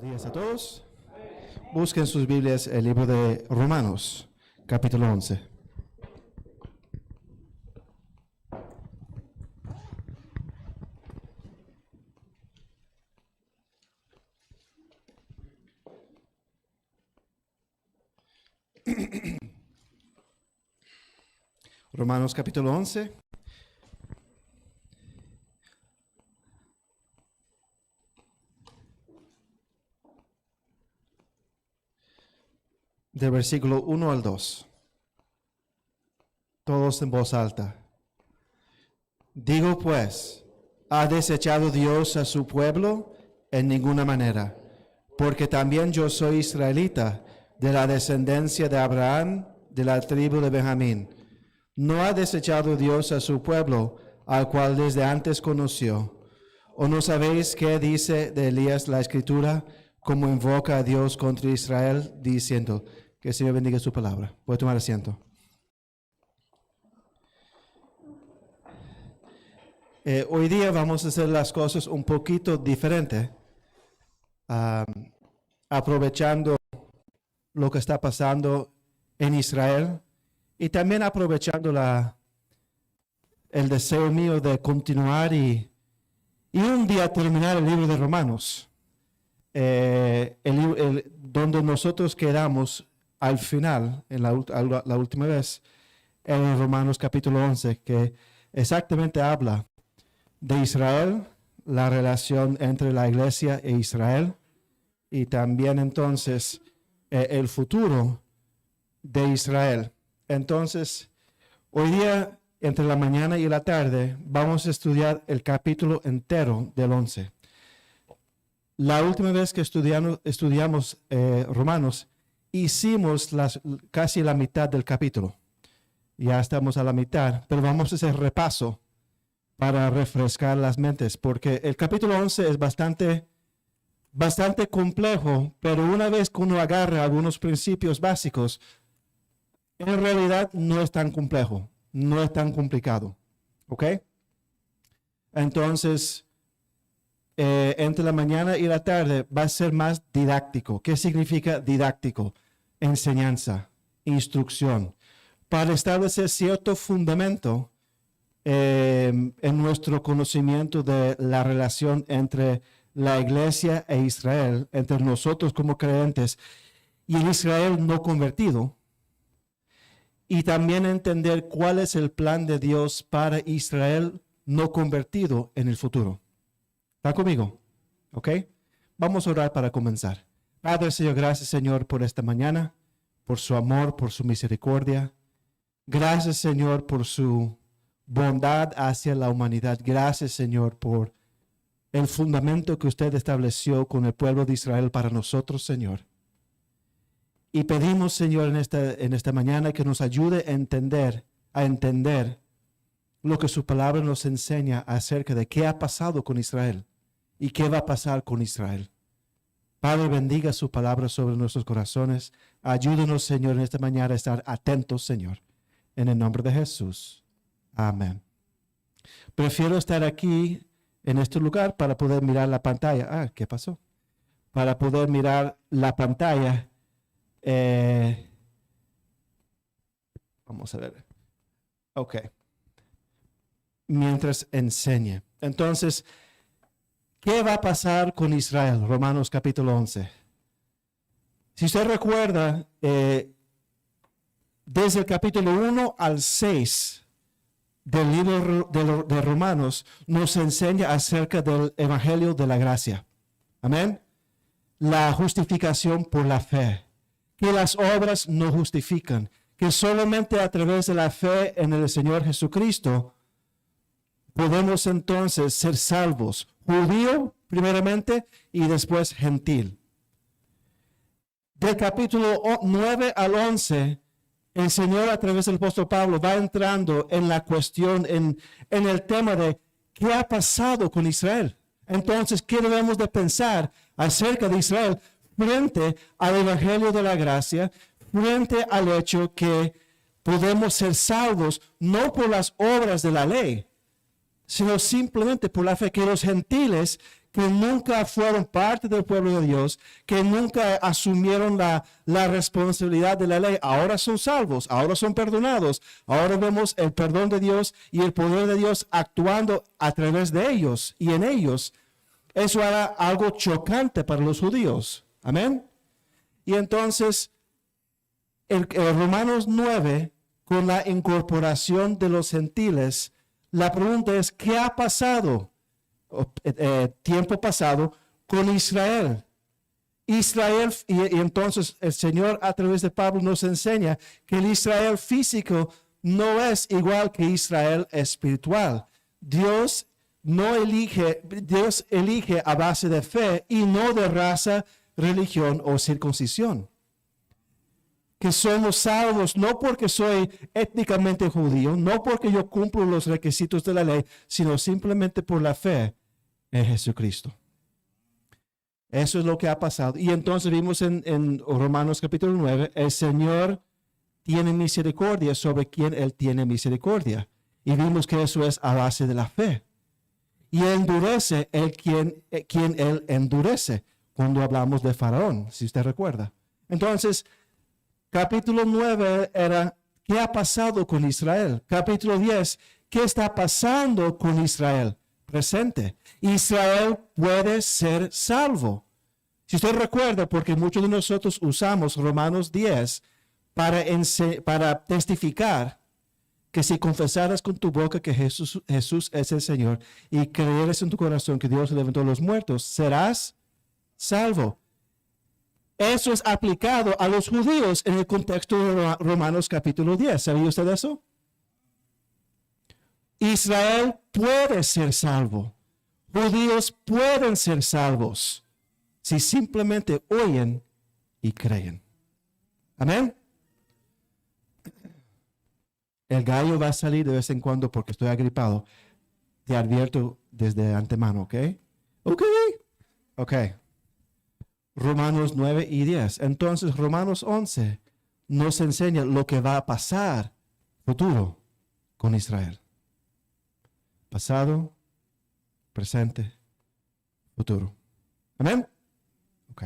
Buenos días a todos. Busquen sus Biblias el libro de Romanos, capítulo 11. Romanos capítulo 11. Del versículo 1 al 2. Todos en voz alta. Digo pues, ¿ha desechado Dios a su pueblo? En ninguna manera, porque también yo soy israelita, de la descendencia de Abraham, de la tribu de Benjamín. ¿No ha desechado Dios a su pueblo, al cual desde antes conoció? ¿O no sabéis qué dice de Elías la Escritura, como invoca a Dios contra Israel, diciendo? Que el Señor bendiga su palabra. Puede tomar asiento. Hoy día vamos a hacer las cosas un poquito diferente, aprovechando lo que está pasando en Israel y también aprovechando el deseo mío de continuar y un día terminar el libro de Romanos, donde nosotros quedamos al final, en la última vez, en Romanos capítulo 11, que exactamente habla de Israel, la relación entre la iglesia e Israel, y también entonces el futuro de Israel. Entonces, hoy día, entre la mañana y la tarde, vamos a estudiar el capítulo entero del 11. La última vez que estudiamos Romanos, hicimos casi la mitad del capítulo. Ya estamos a la mitad, pero vamos a hacer repaso para refrescar las mentes, porque el capítulo 11 es bastante complejo, pero una vez que uno agarra algunos principios básicos, en realidad no es tan complejo, no es tan complicado. ¿Ok? Entonces, entre la mañana y la tarde va a ser más didáctico. ¿Qué significa didáctico? Enseñanza, instrucción, para establecer cierto fundamento en nuestro conocimiento de la relación entre la iglesia e Israel, entre nosotros como creyentes y el Israel no convertido, y también entender cuál es el plan de Dios para Israel no convertido en el futuro. ¿Está conmigo? ¿Ok? Vamos a orar para comenzar. Padre, Señor, gracias, Señor, por esta mañana, por su amor, por su misericordia. Gracias, Señor, por su bondad hacia la humanidad. Gracias, Señor, por el fundamento que usted estableció con el pueblo de Israel para nosotros, Señor. Y pedimos, Señor, en esta mañana que nos ayude a entender lo que su palabra nos enseña acerca de qué ha pasado con Israel y qué va a pasar con Israel. Padre, bendiga su palabra sobre nuestros corazones. Ayúdenos, Señor, en esta mañana a estar atentos, Señor. En el nombre de Jesús. Amén. Prefiero estar aquí en este lugar para poder mirar la pantalla. ¿Qué pasó? Para poder mirar la pantalla. Vamos a ver. Ok. Mientras enseñe. Entonces, ¿qué va a pasar con Israel? Romanos capítulo 11. Si usted recuerda, desde el capítulo 1 al 6 del libro de Romanos, nos enseña acerca del evangelio de la gracia. Amén. La justificación por la fe. Que las obras no justifican. Que solamente a través de la fe en el Señor Jesucristo podemos entonces ser salvos. Judío primeramente y después gentil. Del capítulo 9 al 11, el Señor a través del apóstol Pablo va entrando en la cuestión, en el tema de qué ha pasado con Israel. Entonces, ¿qué debemos de pensar acerca de Israel frente al evangelio de la gracia, frente al hecho que podemos ser salvos no por las obras de la ley, sino simplemente por la fe, que los gentiles que nunca fueron parte del pueblo de Dios, que nunca asumieron la responsabilidad de la ley, ahora son salvos, ahora son perdonados, ahora vemos el perdón de Dios y el poder de Dios actuando a través de ellos y en ellos. Eso era algo chocante para los judíos. Amén. Y entonces, el Romanos 9, con la incorporación de los gentiles, la pregunta es, ¿qué ha pasado, tiempo pasado, con Israel? Israel, y entonces el Señor a través de Pablo nos enseña que el Israel físico no es igual que Israel espiritual. Dios elige a base de fe y no de raza, religión o circuncisión. Que somos salvos no porque soy étnicamente judío, no porque yo cumplo los requisitos de la ley, sino simplemente por la fe en Jesucristo. Eso es lo que ha pasado. Y entonces vimos en Romanos capítulo 9, el Señor tiene misericordia sobre quien Él tiene misericordia. Y vimos que eso es a base de la fe. Y endurece quien Él endurece, cuando hablamos de Faraón, si usted recuerda. Entonces, capítulo 9 era, ¿qué ha pasado con Israel? Capítulo 10, ¿qué está pasando con Israel? Presente. Israel puede ser salvo. Si usted recuerda, porque muchos de nosotros usamos Romanos 10 para testificar que si confesaras con tu boca que Jesús es el Señor y creyeres en tu corazón que Dios levantó a los muertos, serás salvo. Eso es aplicado a los judíos en el contexto de Romanos capítulo 10. ¿Sabía usted eso? Israel puede ser salvo. Judíos pueden ser salvos si simplemente oyen y creen. Amén. El gallo va a salir de vez en cuando porque estoy agripado. Te advierto desde antemano, ¿ok? Ok. Romanos 9 y 10. Entonces, Romanos 11 nos enseña lo que va a pasar futuro con Israel. Pasado, presente, futuro. Amén. Ok.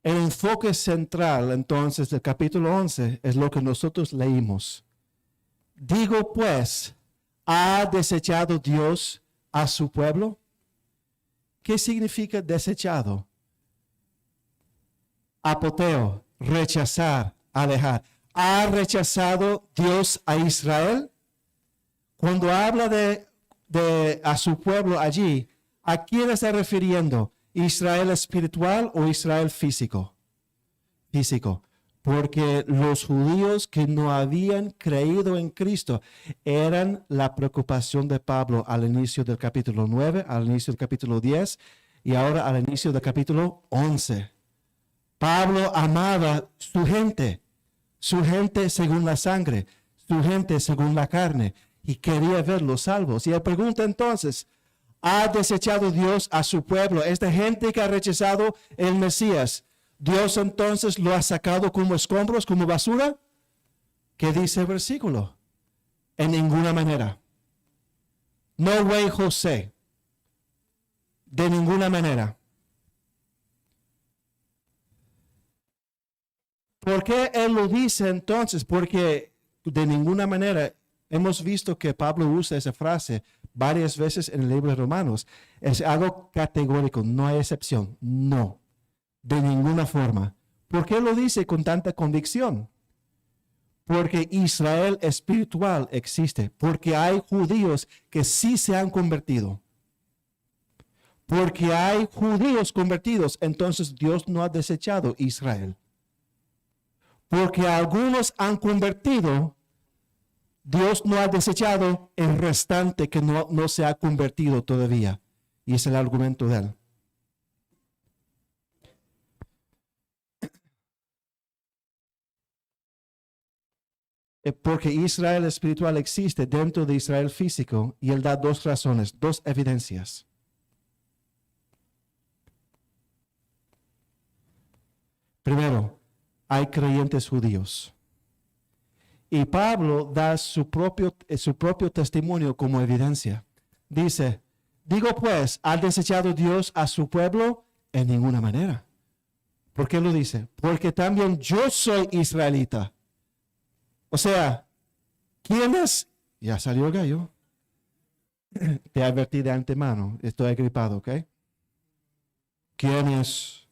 El enfoque central, entonces, del capítulo 11 es lo que nosotros leímos. Digo, pues, ¿ha desechado Dios a su pueblo? ¿Qué significa desechado? Apoteo, rechazar, alejar. ¿Ha rechazado Dios a Israel? Cuando habla de a su pueblo allí, ¿a quién está refiriendo? ¿Israel espiritual o Israel físico? Físico. Porque los judíos que no habían creído en Cristo eran la preocupación de Pablo al inicio del capítulo 9, al inicio del capítulo 10 y ahora al inicio del capítulo 11. Pablo amaba su gente según la sangre, su gente según la carne, y quería verlos salvos. Y él pregunta entonces, ¿ha desechado Dios a su pueblo? Esta gente que ha rechazado el Mesías, ¿Dios entonces lo ha sacado como escombros, como basura? ¿Qué dice el versículo? En ninguna manera. No way, José. De ninguna manera. ¿Por qué él lo dice entonces? Porque de ninguna manera hemos visto que Pablo usa esa frase varias veces en el libro de Romanos. Es algo categórico, no hay excepción. No, de ninguna forma. ¿Por qué lo dice con tanta convicción? Porque Israel espiritual existe, porque hay judíos que sí se han convertido. Porque hay judíos convertidos, entonces Dios no ha desechado Israel. Porque algunos han convertido, Dios no ha desechado el restante que no se ha convertido todavía. Y es el argumento de él. Porque Israel espiritual existe dentro de Israel físico y él da dos razones, dos evidencias. Primero, hay creyentes judíos. Y Pablo da su propio testimonio como evidencia. Dice, digo pues, ¿ha desechado Dios a su pueblo? En ninguna manera. ¿Por qué lo dice? Porque también yo soy israelita. O sea, ¿quién es? Ya salió el gallo. Te advertí de antemano, estoy agripado, ¿ok? ¿Quién es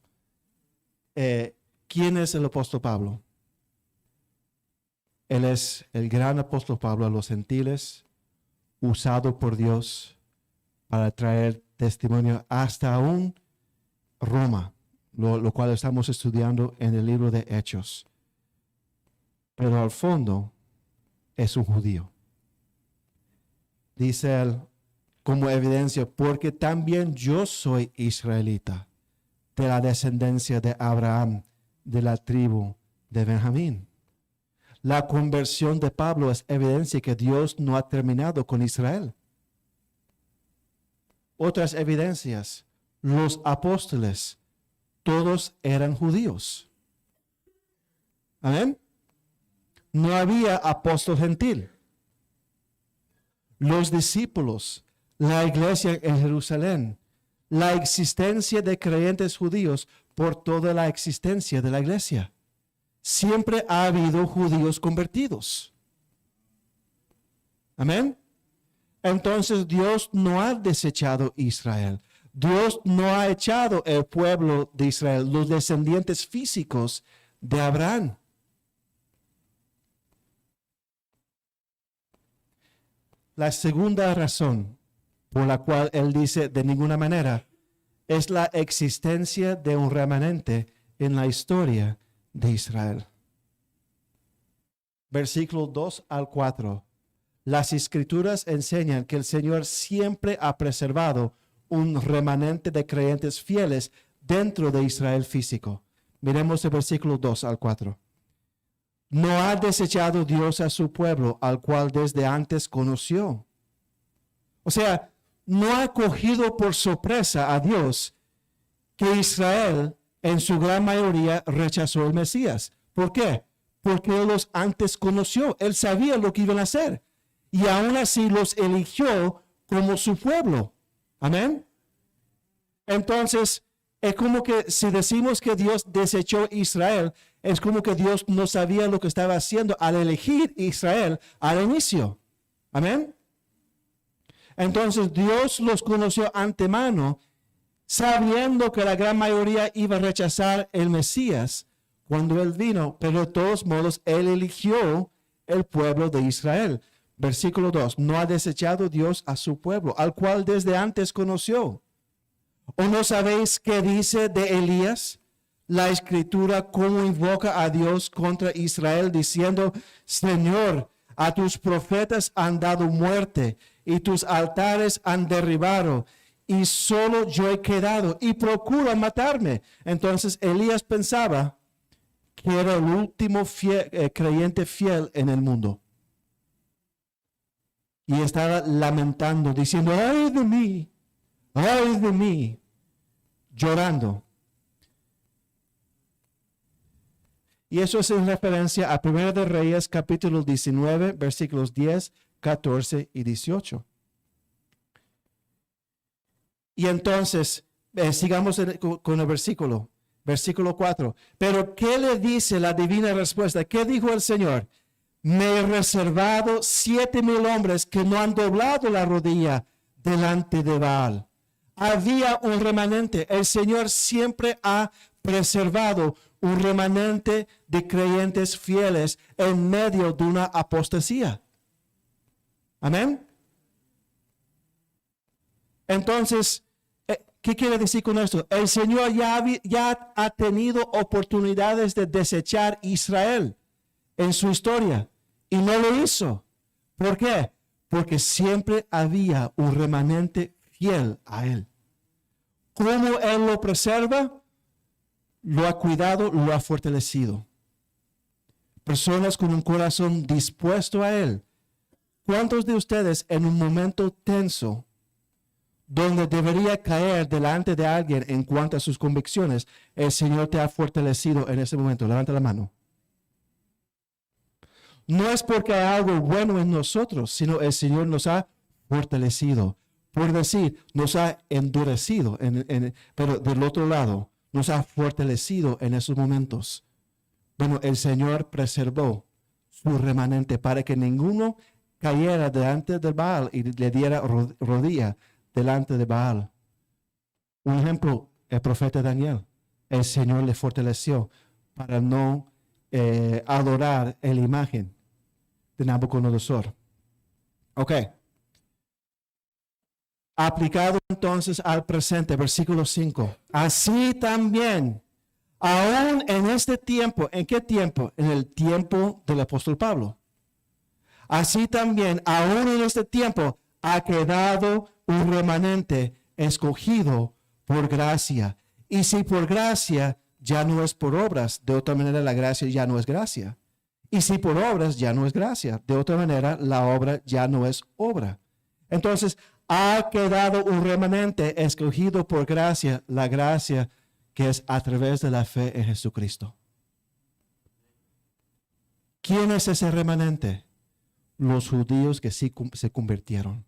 el apóstol Pablo? Él es el gran apóstol Pablo a los gentiles, usado por Dios para traer testimonio hasta aún Roma, lo cual estamos estudiando en el libro de Hechos. Pero al fondo es un judío. Dice él como evidencia, porque también yo soy israelita, de la descendencia de Abraham, de la tribu de Benjamín. La conversión de Pablo es evidencia que Dios no ha terminado con Israel. Otras evidencias, los apóstoles, todos eran judíos. Amén. No había apóstol gentil. Los discípulos, la iglesia en Jerusalén, la existencia de creyentes judíos por toda la existencia de la iglesia. Siempre ha habido judíos convertidos. Amén. Entonces Dios no ha desechado Israel. Dios no ha echado el pueblo de Israel, los descendientes físicos de Abraham. La segunda razón por la cual él dice de ninguna manera es la existencia de un remanente en la historia de Israel. Versículo 2 al 4. Las escrituras enseñan que el Señor siempre ha preservado un remanente de creyentes fieles dentro de Israel físico. Miremos el versículo 2 al 4. No ha desechado Dios a su pueblo, al cual desde antes conoció. O sea, no ha cogido por sorpresa a Dios que Israel en su gran mayoría rechazó el Mesías. ¿Por qué? Porque Él los antes conoció. Él sabía lo que iban a hacer. Y aún así los eligió como su pueblo. Amén. Entonces, es como que si decimos que Dios desechó Israel, es como que Dios no sabía lo que estaba haciendo al elegir Israel al inicio. Amén. Entonces Dios los conoció antemano, sabiendo que la gran mayoría iba a rechazar el Mesías cuando Él vino, pero de todos modos Él eligió el pueblo de Israel. Versículo 2, no ha desechado Dios a su pueblo, al cual desde antes conoció. ¿O no sabéis qué dice de Elías? La escritura, cómo invoca a Dios contra Israel, diciendo, Señor, a tus profetas han dado muerte, y tus altares han derribado, y solo yo he quedado, y procuran matarme. Entonces Elías pensaba que era el último creyente fiel en el mundo. Y estaba lamentando, diciendo, ay de mí, llorando. Y eso es en referencia a 1 de Reyes, capítulo 19, versículos 10, 14 y 18. Y entonces, sigamos con el versículo 4. Pero, ¿qué le dice la divina respuesta? ¿Qué dijo el Señor? Me he reservado 7,000 hombres que no han doblado la rodilla delante de Baal. Había un remanente. El Señor siempre ha preservado un remanente de creyentes fieles en medio de una apostasía. Amén. Entonces, ¿qué quiere decir con esto? El Señor ya ha tenido oportunidades de desechar Israel en su historia y no lo hizo. ¿Por qué? Porque siempre había un remanente fiel a Él. ¿Cómo Él lo preserva? Lo ha cuidado, lo ha fortalecido. Personas con un corazón dispuesto a Él. ¿Cuántos de ustedes en un momento tenso, donde debería caer delante de alguien en cuanto a sus convicciones, el Señor te ha fortalecido en ese momento? Levanta la mano. No es porque hay algo bueno en nosotros, sino el Señor nos ha fortalecido. Por decir, nos ha endurecido, pero del otro lado, nos ha fortalecido en esos momentos. Bueno, el Señor preservó su remanente para que ninguno cayera delante de Baal y le diera rodilla delante de Baal. Un ejemplo, el profeta Daniel. El Señor le fortaleció para no adorar la imagen de Nabucodonosor. Ok. Aplicado entonces al presente, versículo 5. Así también, aún en este tiempo, ¿en qué tiempo? En el tiempo del apóstol Pablo. Así también, aún en este tiempo, ha quedado un remanente escogido por gracia. Y si por gracia, ya no es por obras. De otra manera, la gracia ya no es gracia. Y si por obras, ya no es gracia. De otra manera, la obra ya no es obra. Entonces, ha quedado un remanente escogido por gracia, la gracia que es a través de la fe en Jesucristo. ¿Quién es ese remanente? Los judíos que sí se convirtieron.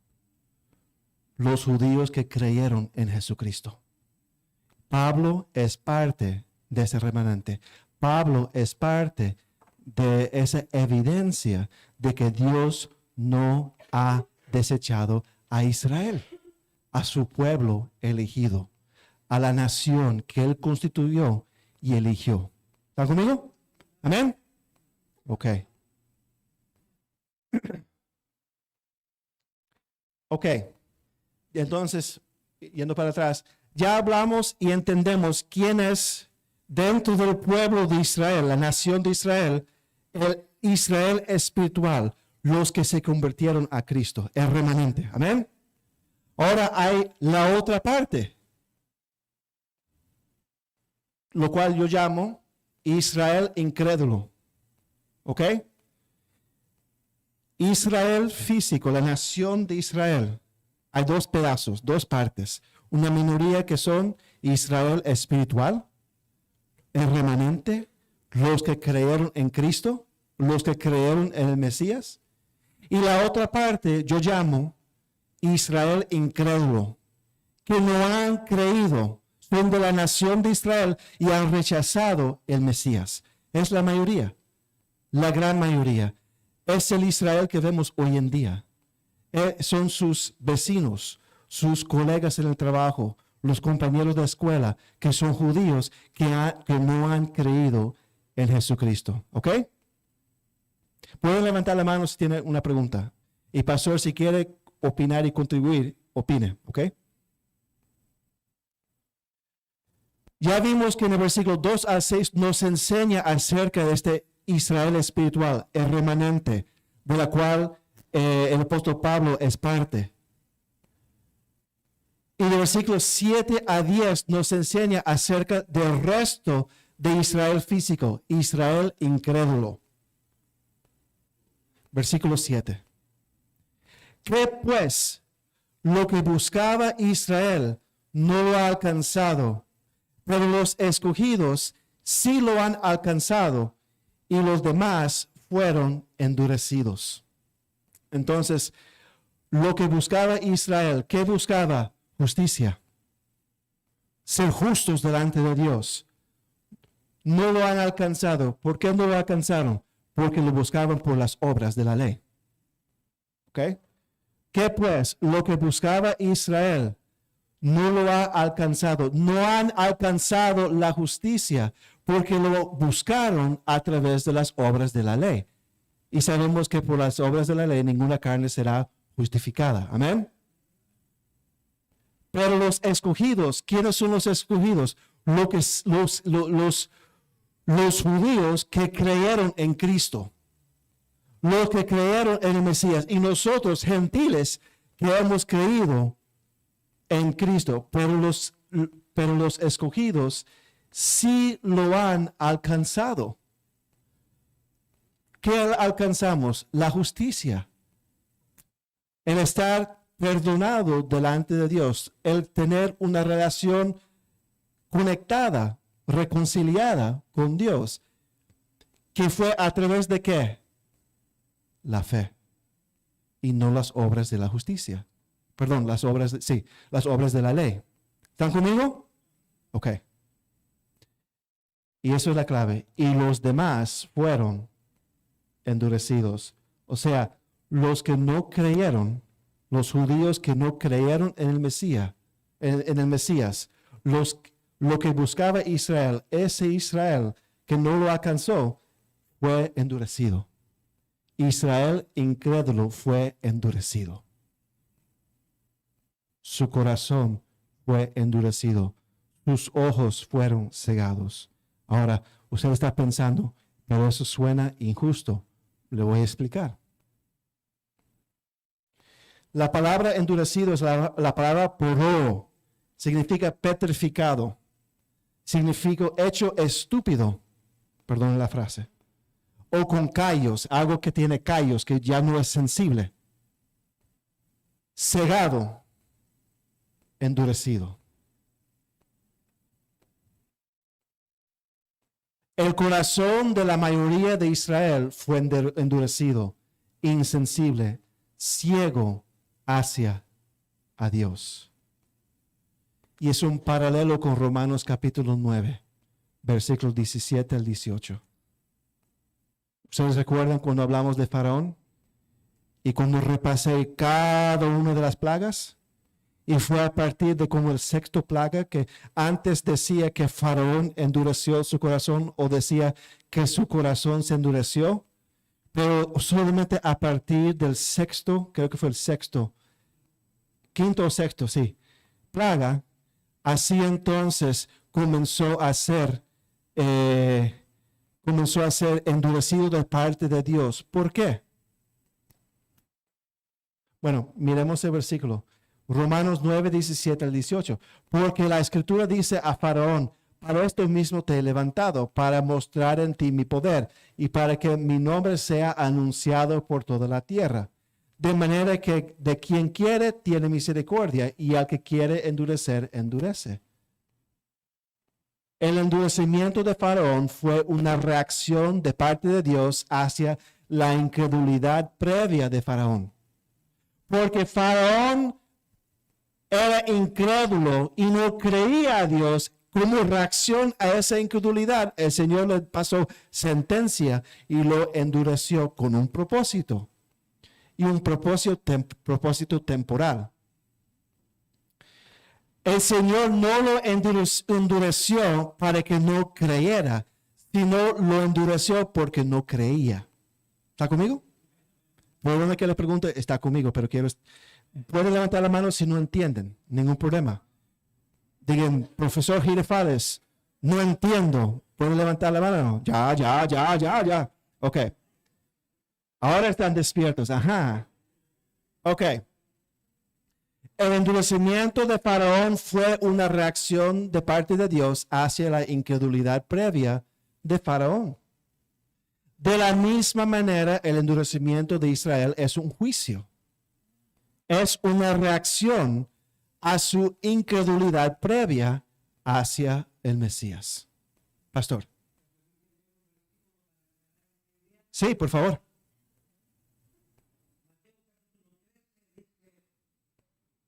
Los judíos que creyeron en Jesucristo. Pablo es parte de ese remanente. Pablo es parte de esa evidencia de que Dios no ha desechado a Israel, a su pueblo elegido, a la nación que él constituyó y eligió. ¿Están conmigo? ¿Amén? Ok. Ok. Entonces, yendo para atrás, ya hablamos y entendemos quién es dentro del pueblo de Israel, la nación de Israel, el Israel espiritual, los que se convirtieron a Cristo, el remanente. Amén. Ahora hay la otra parte, lo cual yo llamo Israel incrédulo. ¿Ok? Israel físico, la nación de Israel. Hay dos pedazos, dos partes. Una minoría que son Israel espiritual, el remanente, los que creyeron en Cristo, los que creyeron en el Mesías. Y la otra parte yo llamo Israel incrédulo, que no han creído, son de la nación de Israel y han rechazado el Mesías. Es la mayoría, la gran mayoría. Es el Israel que vemos hoy en día. Son sus vecinos, sus colegas en el trabajo, los compañeros de escuela, que son judíos, que no han creído en Jesucristo. ¿Ok? Pueden levantar la mano si tienen una pregunta. Y pastor, si quiere opinar y contribuir, opine. ¿Ok? Ya vimos que en el versículo 2 al 6 nos enseña acerca de este Israel espiritual, el remanente, de la cual el apóstol Pablo es parte. Y de versículos 7 a 10 nos enseña acerca del resto de Israel físico, Israel incrédulo. Versículo 7. ¿Qué pues? Lo que buscaba Israel no lo ha alcanzado, pero los escogidos sí lo han alcanzado y los demás fueron endurecidos. Entonces, lo que buscaba Israel, ¿qué buscaba? Justicia. Ser justos delante de Dios. No lo han alcanzado. ¿Por qué no lo alcanzaron? Porque lo buscaban por las obras de la ley. ¿Ok? ¿Qué pues? Lo que buscaba Israel no lo ha alcanzado. No han alcanzado la justicia porque lo buscaron a través de las obras de la ley. Y sabemos que por las obras de la ley ninguna carne será justificada. Amén. Pero los escogidos, ¿quiénes son los escogidos? Los judíos que creyeron en Cristo. Los que creyeron en el Mesías. Y nosotros, gentiles, que hemos creído en Cristo. Pero los escogidos sí lo han alcanzado. ¿Qué alcanzamos? La justicia. El estar perdonado delante de Dios. El tener una relación conectada, reconciliada con Dios. ¿Que fue a través de qué? la fe y no las obras de la justicia. Perdón, las obras de la ley. ¿Están conmigo? Ok. Y eso es la clave. Y los demás fueron endurecidos. O sea, los que no creyeron, los judíos que no creyeron en el Mesías, en el Mesías, lo que buscaba Israel, ese Israel que no lo alcanzó, fue endurecido. Israel incrédulo fue endurecido. Su corazón fue endurecido. Sus ojos fueron cegados. Ahora, usted está pensando, pero eso suena injusto. Le voy a explicar. La palabra endurecido es la palabra poró. Significa petrificado. Significa hecho estúpido. Perdón la frase. O con callos, algo que tiene callos, que ya no es sensible. Cegado, endurecido. El corazón de la mayoría de Israel fue endurecido, insensible, ciego hacia a Dios. Y es un paralelo con Romanos capítulo 9, versículos 17 al 18. ¿Ustedes recuerdan cuando hablamos de Faraón? Y cuando repasé cada una de las plagas, y fue a partir de como el sexto plaga que antes decía que Faraón endureció su corazón o decía que su corazón se endureció, pero solamente a partir del sexto, creo que fue el sexto, quinto o sexto, sí, plaga, así entonces comenzó a ser endurecido de parte de Dios. ¿Por qué? Bueno, miremos el versículo. Romanos 9, 17 al 18. Porque la escritura dice a Faraón, para esto mismo te he levantado, para mostrar en ti mi poder y para que mi nombre sea anunciado por toda la tierra. De manera que de quien quiere tiene misericordia y al que quiere endurecer, endurece. El endurecimiento de Faraón fue una reacción de parte de Dios hacia la incredulidad previa de Faraón. Porque Faraón era incrédulo y no creía a Dios. Como reacción a esa incredulidad, el Señor le pasó sentencia y lo endureció con un propósito. Y un propósito temporal. El Señor no lo endureció para que no creyera, sino lo endureció porque no creía. ¿Está conmigo? Perdón que le pregunte, está conmigo, pero pueden levantar la mano si no entienden, ningún problema. Digan, profesor Girafales, no entiendo. ¿Pueden levantar la mano? Ya. Ok. Ahora están despiertos. Ajá. Ok. El endurecimiento de Faraón fue una reacción de parte de Dios hacia la incredulidad previa de Faraón. De la misma manera, el endurecimiento de Israel es un juicio. Es una reacción a su incredulidad previa hacia el Mesías. Pastor. Sí, por favor.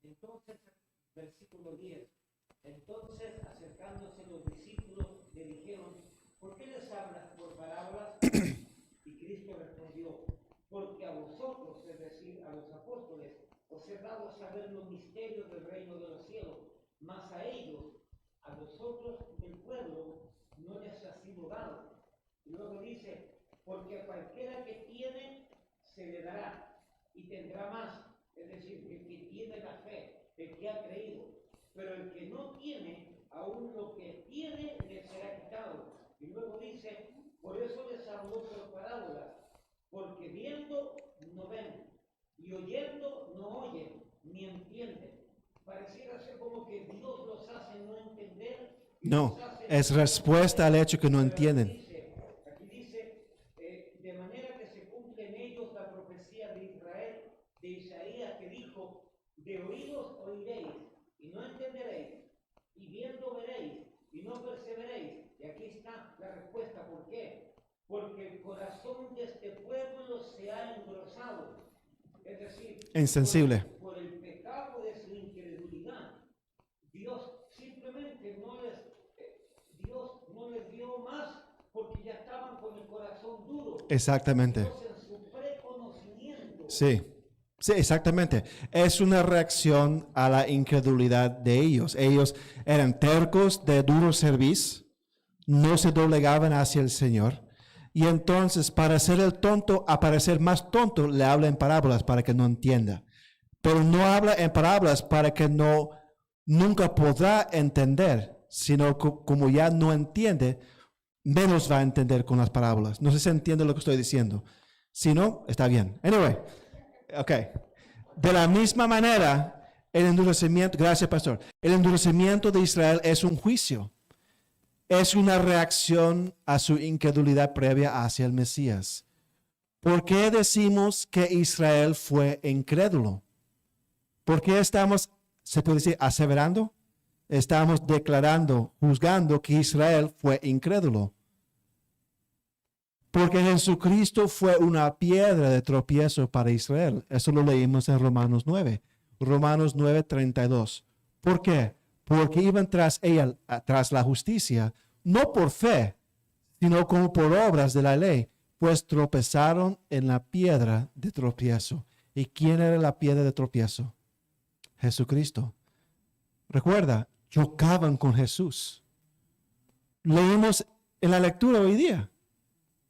Entonces, versículo 10. Entonces, acercándose los discípulos, le dijeron, ¿por qué les hablas por parábolas? Y Cristo respondió, porque a vosotros, es decir, a los apóstoles, os he dado a saber los misterios del reino de los cielos, mas a ellos, a vosotros del pueblo, no les ha sido dado. Y luego dice, porque a cualquiera que tiene, se le dará, y tendrá más. Es decir, el que tiene la fe, el que ha creído, pero el que no tiene, aún lo que tiene le será quitado. Y luego dice, por eso les habló por parábolas, porque viendo no ven, y oyendo no oyen, ni entienden. Pareciera ser como que Dios los hace no entender. No, es respuesta al hecho que no entienden. Aquí dice, de manera que se cumple en ellos la profecía de Israel, de Isaías, que dijo, de oídos oiréis y no entenderéis, y viendo veréis y no perseveréis. Y aquí está la respuesta, ¿por qué? porque el corazón de este pueblo se ha engrosado, es decir, Insensible. por el pecado de su incredulidad. Dios simplemente Dios no les dio más porque ya estaban con el corazón duro. Exactamente. Dios en su preconocimiento. Sí. Sí, exactamente. Es una reacción a la incredulidad de ellos. Ellos eran tercos, de duro servicio, no se doblegaban hacia el Señor. Y entonces, para ser el tonto, a parecer más tonto, le habla en parábolas para que no entienda. Pero no habla en parábolas para que nunca podrá entender, sino como ya no entiende, menos va a entender con las parábolas. No sé si entiende lo que estoy diciendo. Si no, está bien. Anyway, ok. De la misma manera, el endurecimiento, gracias pastor, el endurecimiento de Israel es un juicio. Es una reacción a su incredulidad previa hacia el Mesías. ¿Por qué decimos que Israel fue incrédulo? ¿Por qué estamos, se puede decir, aseverando? Estamos declarando, juzgando que Israel fue incrédulo. Porque Jesucristo fue una piedra de tropiezo para Israel. Eso lo leímos en Romanos 9. Romanos 9:32. ¿Por qué? Porque iban tras ella, tras la justicia, no por fe, sino como por obras de la ley, pues tropezaron en la piedra de tropiezo. ¿Y quién era la piedra de tropiezo? Jesucristo. Recuerda, chocaban con Jesús. Leímos en la lectura hoy día.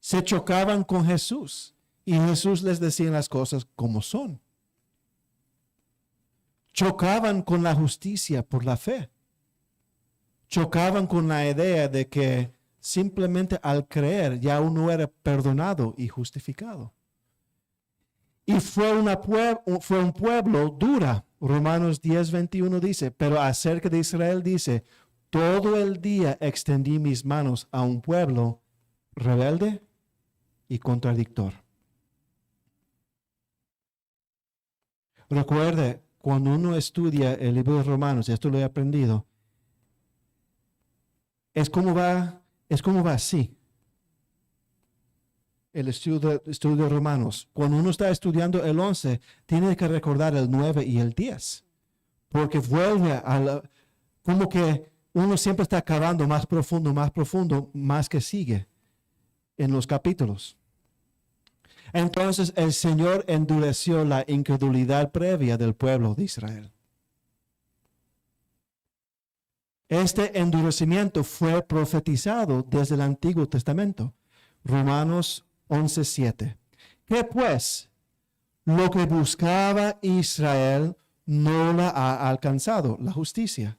Se chocaban con Jesús y Jesús les decía las cosas como son. Chocaban con la justicia por la fe. Chocaban con la idea de que simplemente al creer ya uno era perdonado y justificado. Y fue un pueblo dura. Romanos 10:21 dice, pero acerca de Israel dice, todo el día extendí mis manos a un pueblo rebelde y contradictor. Recuerde, cuando uno estudia el libro de Romanos, esto lo he aprendido, es como va así. El estudio de Romanos. Cuando uno está estudiando el 11, tiene que recordar el 9 y el 10. Porque vuelve como que uno siempre está cavando más profundo, más que sigue en los capítulos. Entonces el Señor endureció la incredulidad previa del pueblo de Israel. Este endurecimiento fue profetizado desde el Antiguo Testamento. Romanos 11:7. ¿Qué pues? Lo que buscaba Israel no la ha alcanzado, la justicia.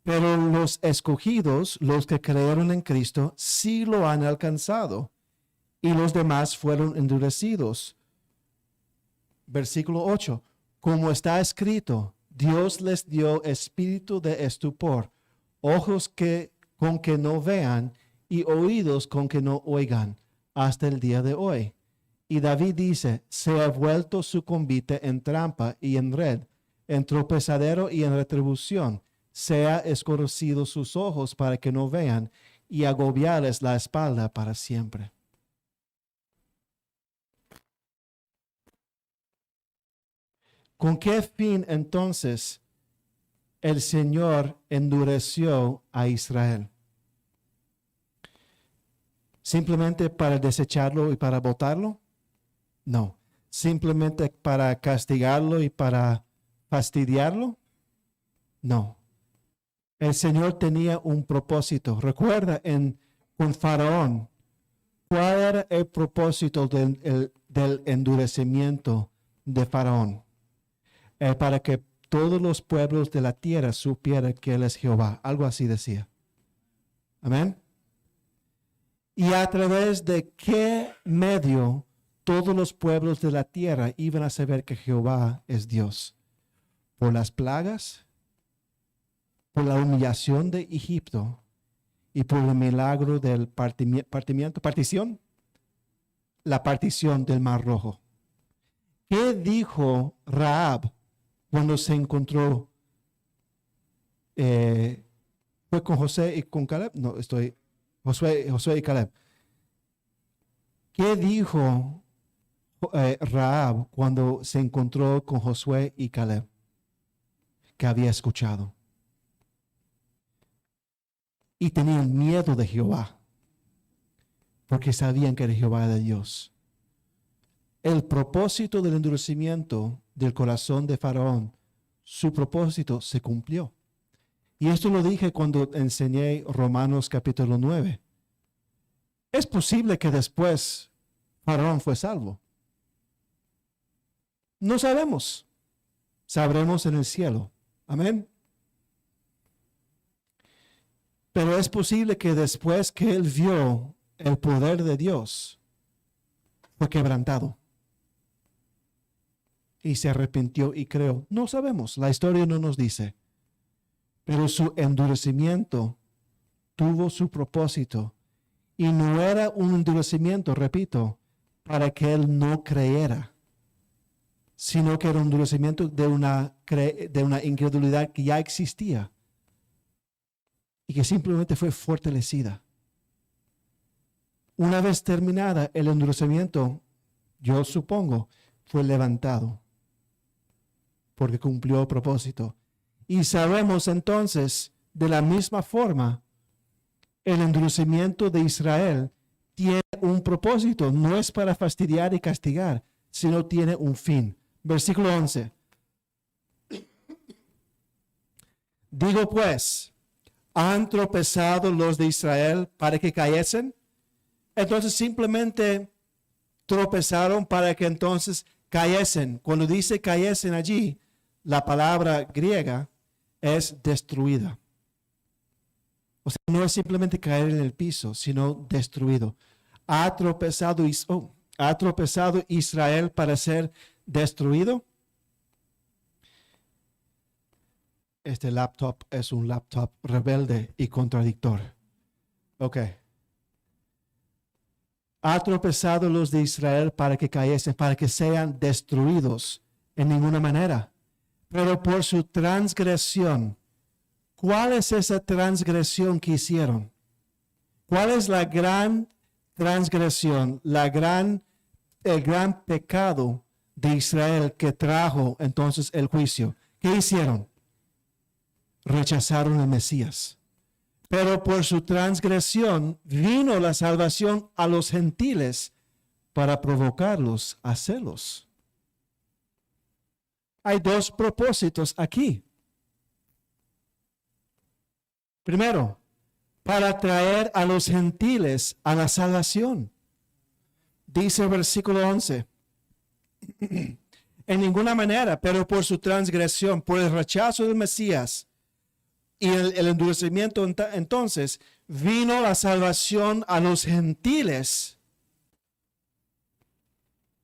Pero los escogidos, los que creyeron en Cristo, sí lo han alcanzado. Y los demás fueron endurecidos. Versículo 8. Como está escrito, Dios les dio espíritu de estupor, ojos con que no vean y oídos con que no oigan, hasta el día de hoy. Y David dice, se ha vuelto su convite en trampa y en red, en tropezadero y en retribución. Se ha escurecido sus ojos para que no vean y agobiarles la espalda para siempre. ¿Con qué fin entonces el Señor endureció a Israel? ¿Simplemente para desecharlo y para botarlo? No. ¿Simplemente para castigarlo y para fastidiarlo? No. El Señor tenía un propósito. Recuerda con Faraón, ¿cuál era el propósito del endurecimiento de Faraón? Para que todos los pueblos de la tierra supieran que Él es Jehová. Algo así decía. Amén. Y a través de qué medio todos los pueblos de la tierra iban a saber que Jehová es Dios. Por las plagas, por la humillación de Egipto y por el milagro del partición, la partición del Mar Rojo. ¿Qué dijo Rahab cuando se encontró? ¿Fue con José y con Caleb? No, Josué y Caleb. ¿Qué dijo Rahab cuando se encontró con Josué y Caleb? Que había escuchado. Y tenían miedo de Jehová, porque sabían que era Jehová de Dios. El propósito del endurecimiento del corazón de Faraón, su propósito se cumplió. Y esto lo dije cuando enseñé Romanos capítulo 9. Es posible que después Faraón fue salvo. No sabemos. Sabremos en el cielo. Amén. Pero es posible que después que él vio el poder de Dios, fue quebrantado. Y se arrepintió y creó. No sabemos. La historia no nos dice. Pero su endurecimiento tuvo su propósito. Y no era un endurecimiento, repito, para que él no creyera, sino que era un endurecimiento de una incredulidad que ya existía y que simplemente fue fortalecida. Una vez terminada el endurecimiento, yo supongo, fue levantado porque cumplió el propósito. Y sabemos entonces, de la misma forma, el endurecimiento de Israel tiene un propósito, no es para fastidiar y castigar, sino tiene un fin. Versículo 11. Digo pues, ¿han tropezado los de Israel para que cayesen? Entonces simplemente tropezaron para que entonces cayesen. Cuando dice cayesen allí, la palabra griega es destruida. O sea, no es simplemente caer en el piso, sino destruido. ¿Ha tropezado Israel para ser destruido? Este laptop es un laptop rebelde y contradictor. Ok. ¿Ha tropezado los de Israel para que cayesen, para que sean destruidos? En ninguna manera. Pero por su transgresión. ¿Cuál es esa transgresión que hicieron? ¿Cuál es la gran transgresión, el gran pecado de Israel que trajo entonces el juicio? ¿Qué hicieron? Rechazaron al Mesías. Pero por su transgresión vino la salvación a los gentiles para provocarlos a celos. Hay dos propósitos aquí. Primero, para traer a los gentiles a la salvación. Dice el versículo 11. En ninguna manera, pero por su transgresión, por el rechazo del Mesías y el endurecimiento, entonces vino la salvación a los gentiles.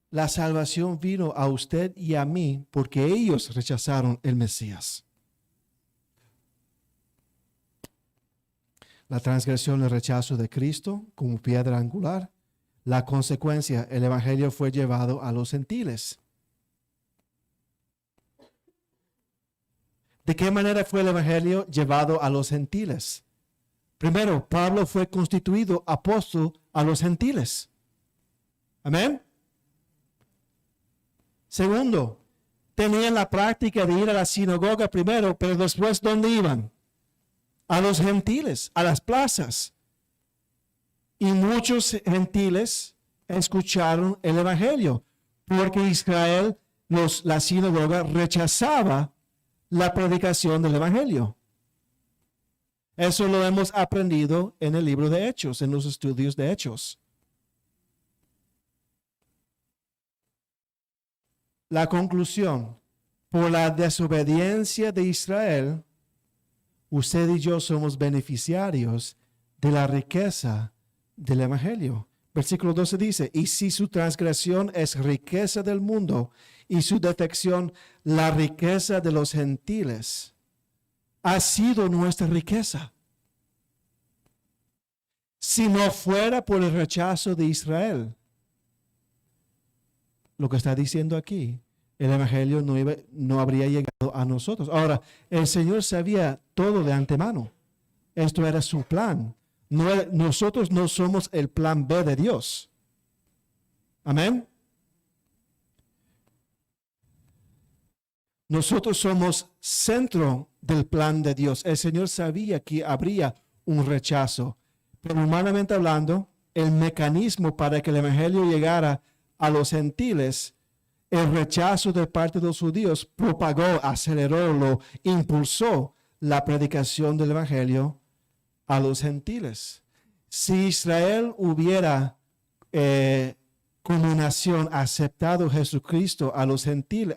La salvación vino a usted y a mí porque ellos rechazaron el Mesías. La transgresión, el rechazo de Cristo como piedra angular. La consecuencia, el evangelio fue llevado a los gentiles. ¿De qué manera fue el evangelio llevado a los gentiles? Primero, Pablo fue constituido apóstol a los gentiles. Amén. Segundo, tenían la práctica de ir a la sinagoga primero, pero después, ¿dónde iban? A los gentiles, a las plazas. Y muchos gentiles escucharon el evangelio, porque Israel, la sinagoga, rechazaba la predicación del evangelio. Eso lo hemos aprendido en el libro de Hechos, en los estudios de Hechos. La conclusión, por la desobediencia de Israel, usted y yo somos beneficiarios de la riqueza del evangelio. Versículo 12 dice, y si su transgresión es riqueza del mundo y su defección la riqueza de los gentiles, ha sido nuestra riqueza. Si no fuera por el rechazo de Israel, lo que está diciendo aquí, el evangelio no habría llegado a nosotros. Ahora, el Señor sabía todo de antemano. Esto era su plan. Nosotros no somos el plan B de Dios. Amén. Nosotros somos centro del plan de Dios. El Señor sabía que habría un rechazo, pero humanamente hablando, el mecanismo para que el evangelio llegara a los gentiles, el rechazo de parte de los judíos propagó, aceleró, lo impulsó la predicación del evangelio a los gentiles. Si Israel hubiera como nación aceptado a Jesucristo a los gentiles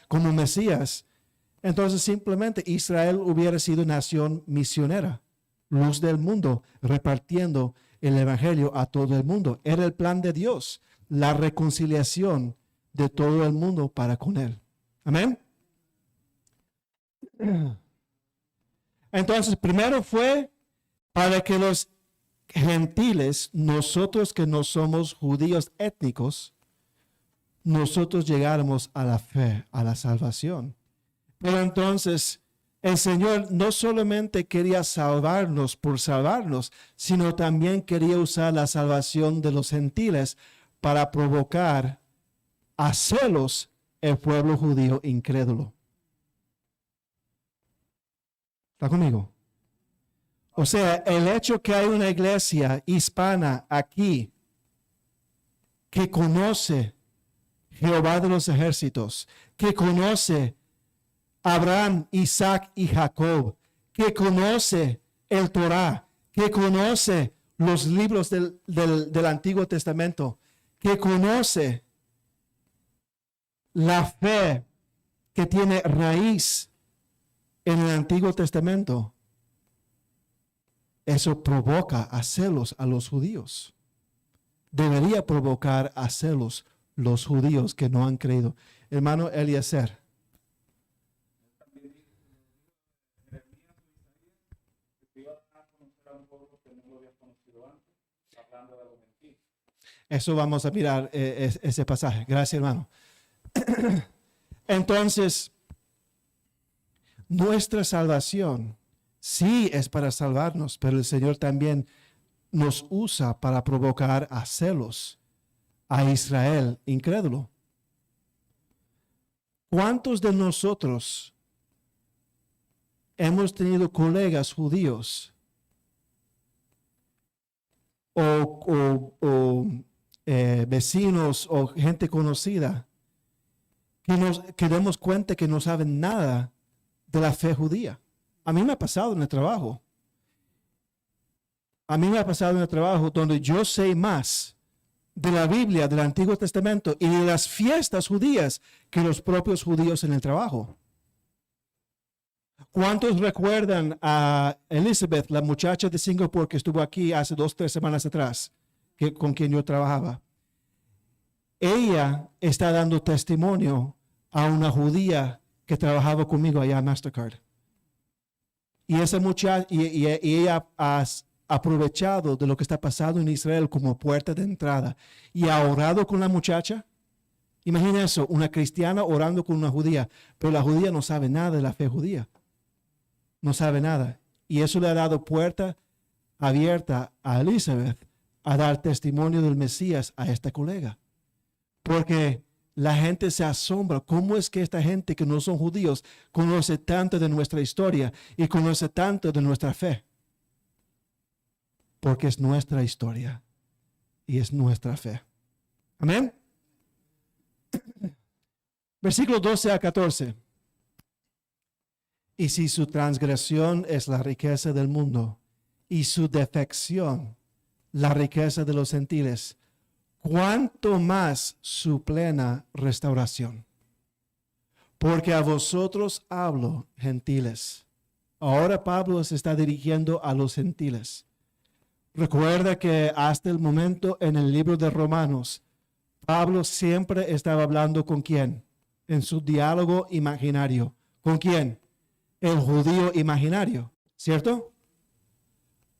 como Mesías, entonces simplemente Israel hubiera sido nación misionera, luz del mundo, repartiendo el evangelio a todo el mundo. Era el plan de Dios, la reconciliación de todo el mundo para con él. Amén. Entonces, primero fue para que los gentiles, nosotros que no somos judíos étnicos, nosotros llegáramos a la fe, a la salvación. Pero entonces el Señor no solamente quería salvarnos por salvarnos, sino también quería usar la salvación de los gentiles para provocar a celos el pueblo judío incrédulo. ¿Está conmigo? O sea, el hecho que hay una iglesia hispana aquí que conoce Jehová de los ejércitos, que conoce Abraham, Isaac y Jacob, que conoce el Torá, que conoce los libros del Antiguo Testamento, que conoce la fe que tiene raíz en el Antiguo Testamento. Eso provoca a celos a los judíos. Debería provocar a celos los judíos que no han creído. Hermano Eliezer. Eso vamos a mirar ese pasaje. Gracias, hermano. Entonces, nuestra salvación sí es para salvarnos, pero el Señor también nos usa para provocar a celos a Israel incrédulo. ¿Cuántos de nosotros hemos tenido colegas judíos o vecinos o gente conocida que demos cuenta que no saben nada de la fe judía? A mí me ha pasado en el trabajo. A mí me ha pasado en el trabajo donde yo sé más de la Biblia, del Antiguo Testamento y de las fiestas judías que los propios judíos en el trabajo. ¿Cuántos recuerdan a Elizabeth, la muchacha de Singapur que estuvo aquí hace 2 o 3 semanas atrás, con quien yo trabajaba? Ella está dando testimonio a una judía que trabajaba conmigo allá en Mastercard. Y esa muchacha, y ella ha aprovechado de lo que está pasando en Israel como puerta de entrada y ha orado con la muchacha. Imagina eso, una cristiana orando con una judía, pero la judía no sabe nada de la fe judía. No sabe nada. Y eso le ha dado puerta abierta a Elizabeth a dar testimonio del Mesías a esta colega. Porque la gente se asombra. ¿Cómo es que esta gente que no son judíos conoce tanto de nuestra historia y conoce tanto de nuestra fe? Porque es nuestra historia y es nuestra fe. Amén. Versículos 12 a 14. Y si su transgresión es la riqueza del mundo y su defección la riqueza de los gentiles, cuánto más su plena restauración. Porque a vosotros hablo, gentiles. Ahora Pablo se está dirigiendo a los gentiles. Recuerda que hasta el momento en el libro de Romanos, Pablo siempre estaba hablando con quién, en su diálogo imaginario. ¿Con quién? El judío imaginario, ¿cierto?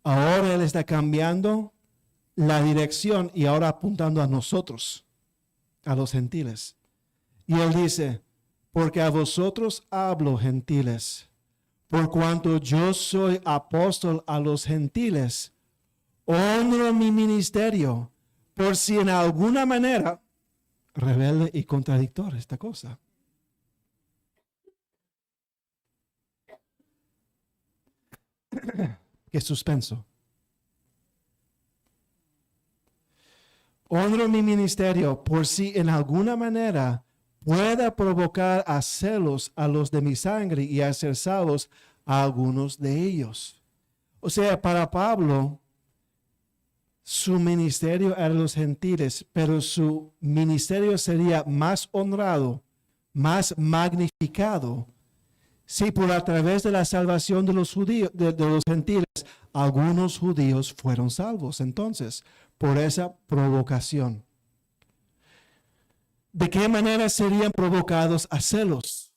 Ahora él está cambiando la dirección y ahora apuntando a nosotros, a los gentiles. Y él dice, porque a vosotros hablo, gentiles, por cuanto yo soy apóstol a los gentiles, honro mi ministerio por si en alguna manera, rebelde y contradictor esta cosa. Qué suspenso. Honro mi ministerio por si en alguna manera pueda provocar a celos a los de mi sangre y hacer salvos a algunos de ellos. O sea, para Pablo, su ministerio era los gentiles, pero su ministerio sería más honrado, más magnificado, si por a través de la salvación de los judíos, de los gentiles, algunos judíos fueron salvos. Entonces, por esa provocación. ¿De qué manera serían provocados a celos?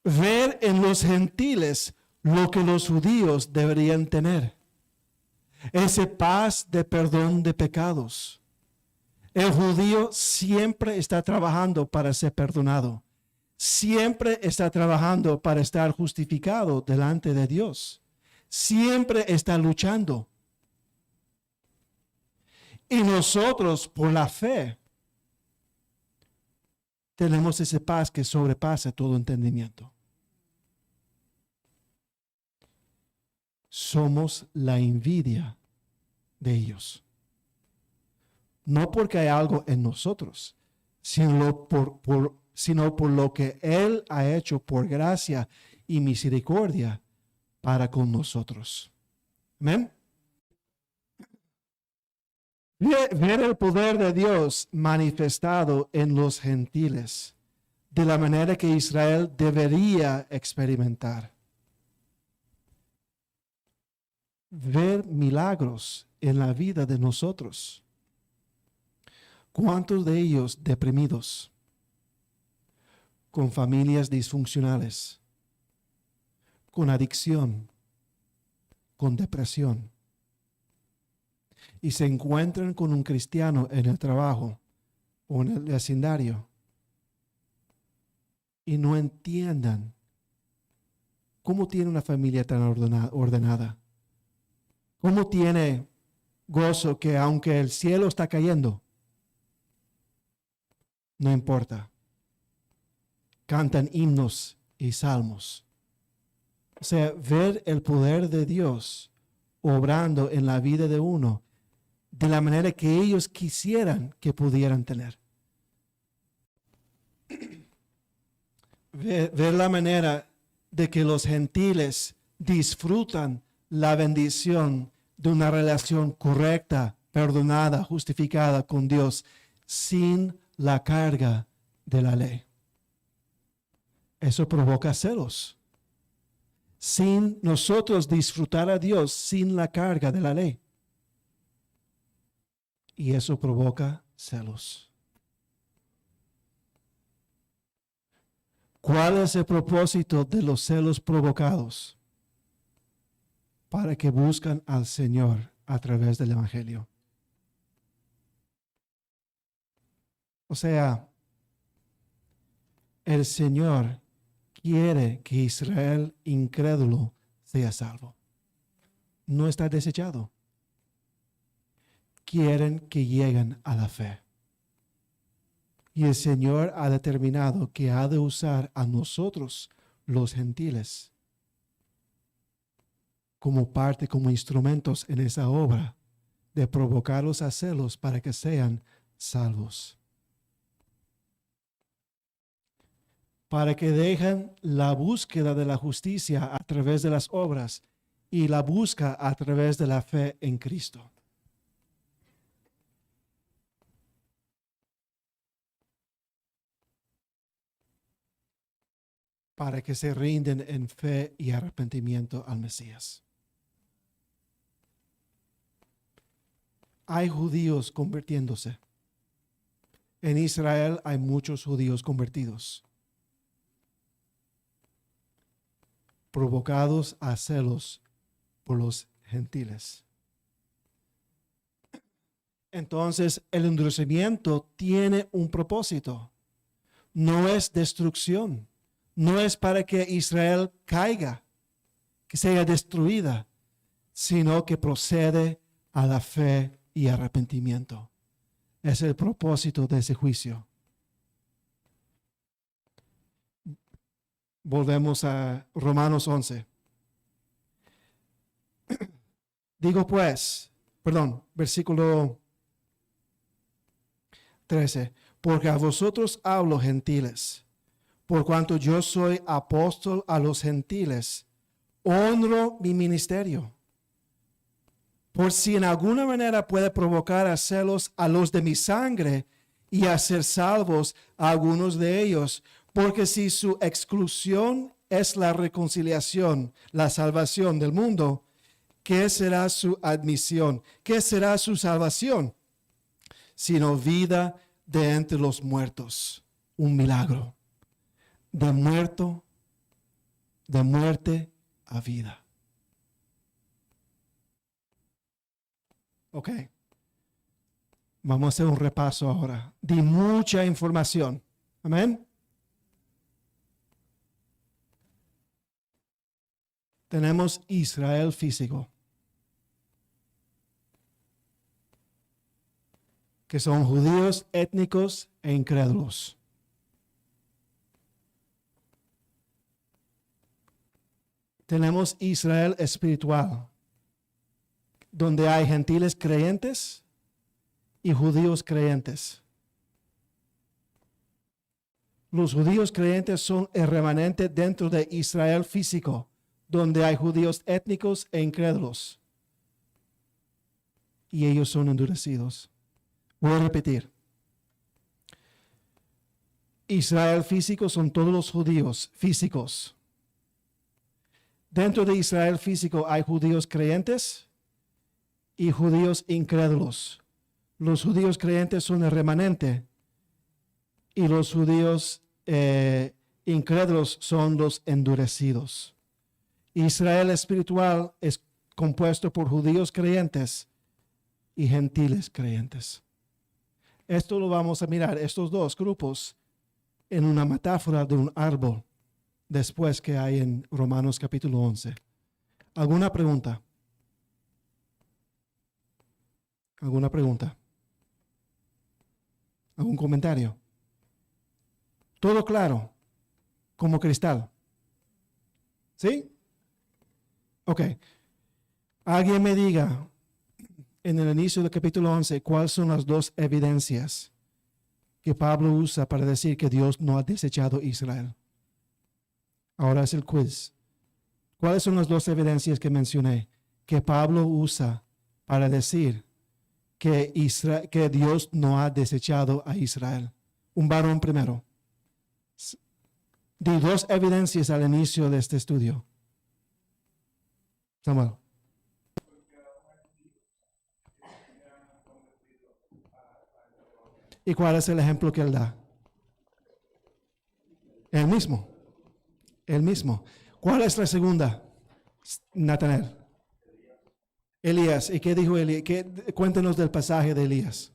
Ver en los gentiles lo que los judíos deberían tener. Ese paz de perdón de pecados. El judío siempre está trabajando para ser perdonado. Siempre está trabajando para estar justificado delante de Dios. Siempre está luchando. Y nosotros, por la fe, tenemos ese paz que sobrepasa todo entendimiento. Somos la envidia de ellos. No porque hay algo en nosotros, sino por lo que Él ha hecho por gracia y misericordia para con nosotros. Amén. Ver el poder de Dios manifestado en los gentiles de la manera que Israel debería experimentar. Ver milagros en la vida de nosotros. ¿Cuántos de ellos deprimidos, con familias disfuncionales, con adicción, con depresión? Y se encuentran con un cristiano en el trabajo o en el vecindario y no entiendan cómo tiene una familia tan ordenada, cómo tiene gozo que aunque el cielo está cayendo, no importa, cantan himnos y salmos. O sea, ver el poder de Dios obrando en la vida de uno de la manera que ellos quisieran que pudieran tener. Ver la manera de que los gentiles disfrutan la bendición de una relación correcta, perdonada, justificada con Dios, sin la carga de la ley. Eso provoca celos. Sin nosotros disfrutar a Dios sin la carga de la ley. Y eso provoca celos. ¿Cuál es el propósito de los celos provocados? Para que buscan al Señor a través del Evangelio. O sea, el Señor quiere que Israel incrédulo sea salvo. No está desechado. Quieren que lleguen a la fe. Y el Señor ha determinado que ha de usar a nosotros, los gentiles, como parte, como instrumentos en esa obra de provocarlos a celos para que sean salvos. Para que dejen la búsqueda de la justicia a través de las obras y la busca a través de la fe en Cristo. Para que se rinden en fe y arrepentimiento al Mesías. Hay judíos convirtiéndose. En Israel hay muchos judíos convertidos, provocados a celos por los gentiles. Entonces, el endurecimiento tiene un propósito. No es destrucción. No es para que Israel caiga, que sea destruida, sino que procede a la fe y arrepentimiento. Es el propósito de ese juicio. Volvemos a Romanos 11. Digo pues, versículo 13, porque a vosotros hablo, gentiles, por cuanto yo soy apóstol a los gentiles, honro mi ministerio, por si en alguna manera puede provocar a celos a los de mi sangre y hacer salvos a algunos de ellos, porque si su exclusión es la reconciliación, la salvación del mundo, ¿qué será su admisión? ¿Qué será su salvación? Sino vida de entre los muertos. Un milagro. De muerte a vida. Ok. Vamos a hacer un repaso ahora. Di mucha información. Amén. Tenemos Israel físico, que son judíos étnicos e incrédulos. Tenemos Israel espiritual, donde hay gentiles creyentes y judíos creyentes. Los judíos creyentes son el remanente dentro de Israel físico, donde hay judíos étnicos e incrédulos. Y ellos son endurecidos. Voy a repetir. Israel físico son todos los judíos físicos. Dentro de Israel físico hay judíos creyentes y judíos incrédulos. Los judíos creyentes son el remanente y los judíos incrédulos son los endurecidos. Israel espiritual es compuesto por judíos creyentes y gentiles creyentes. Esto lo vamos a mirar, estos dos grupos, en una metáfora de un árbol, después que hay en Romanos capítulo 11. ¿Alguna pregunta? ¿Alguna pregunta? ¿Algún comentario? Todo claro, como cristal. ¿Sí? Ok. Alguien me diga en el inicio del capítulo 11 cuáles son las dos evidencias que Pablo usa para decir que Dios no ha desechado a Israel. Ahora es el quiz. ¿Cuáles son las dos evidencias que mencioné que Pablo usa para decir que Dios no ha desechado a Israel? Un varón primero. Di dos evidencias al inicio de este estudio. Samuel. ¿Y cuál es el ejemplo que él da? El mismo. El mismo. ¿Cuál es la segunda? Natanael. Elías. ¿Y qué dijo Elías? Cuéntenos del pasaje de Elías.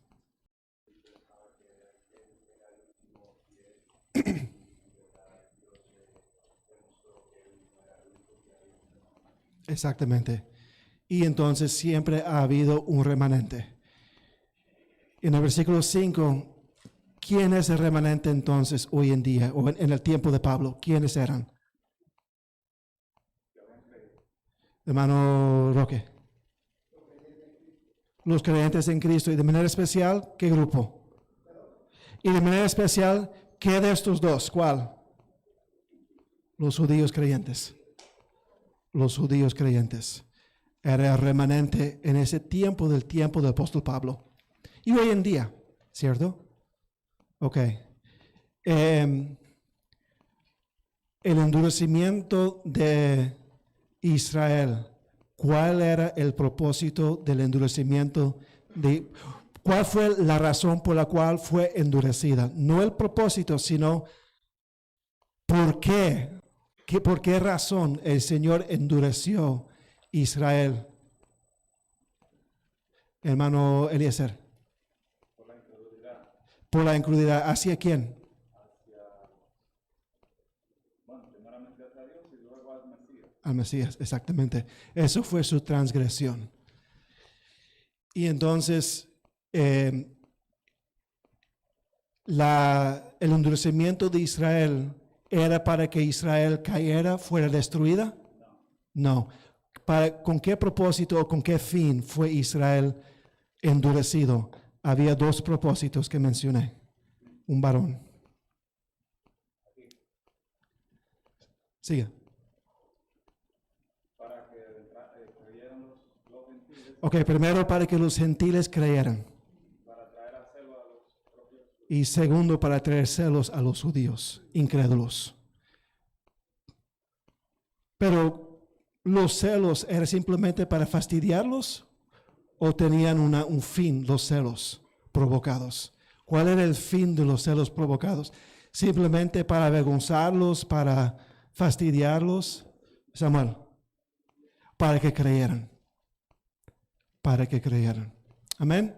Exactamente. Y entonces siempre ha habido un remanente. En el versículo 5, ¿quién es el remanente entonces hoy en día o en el tiempo de Pablo? ¿Quiénes eran? Hermano Roque. Los creyentes en Cristo. Y de manera especial, ¿qué grupo? Y de manera especial, ¿qué de estos dos? ¿Cuál? Los judíos creyentes. Los judíos creyentes. Era el remanente en ese tiempo del apóstol Pablo. Y hoy en día, ¿cierto? Ok. El endurecimiento de Israel. ¿Cuál era el propósito del endurecimiento? ¿Cuál fue la razón por la cual fue endurecida? No el propósito, sino ¿por qué? ¿Por qué razón el Señor endureció Israel? Hermano Eliezer. Por la incredulidad. ¿Hacia quién? Primeramente hacia Dios y luego al Mesías. Al Mesías, exactamente. Eso fue su transgresión. Y entonces, el endurecimiento de Israel era para que Israel cayera, fuera destruida? No. ¿Con qué propósito o con qué fin fue Israel endurecido? Había dos propósitos que mencioné. Un varón. Sigue. Para que creyeran los gentiles, Ok, primero para que los gentiles creyeran. para traer a celo a los propios. Y segundo, para traer celos a los judíos, incrédulos. Pero los celos eran simplemente para fastidiarlos o tenían un fin los celos provocados. ¿Cuál era el fin de los celos provocados? Simplemente para avergonzarlos, para fastidiarlos. Samuel, para que creyeran. Para que creyeran. Amén.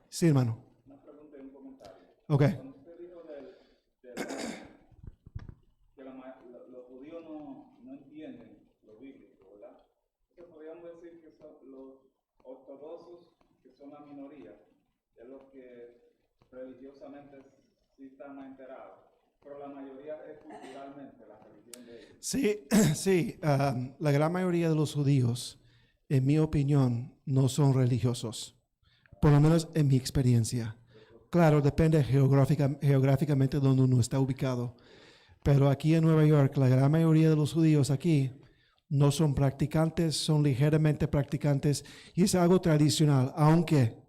Sí, hermano. Una pregunta y un comentario. Ok. Cuando usted dijo que los judíos no entienden lo bíblico, ¿verdad? Entonces podríamos decir que son los ortodoxos, que son la minoría, de los que religiosamente sí están enterados, pero la mayoría es culturalmente la religión de ellos. Sí, sí. La gran mayoría de los judíos, en mi opinión, no son religiosos. Por lo menos en mi experiencia. Claro, depende geográficamente donde uno está ubicado. Pero aquí en Nueva York, la gran mayoría de los judíos aquí no son practicantes, son ligeramente practicantes y es algo tradicional, aunque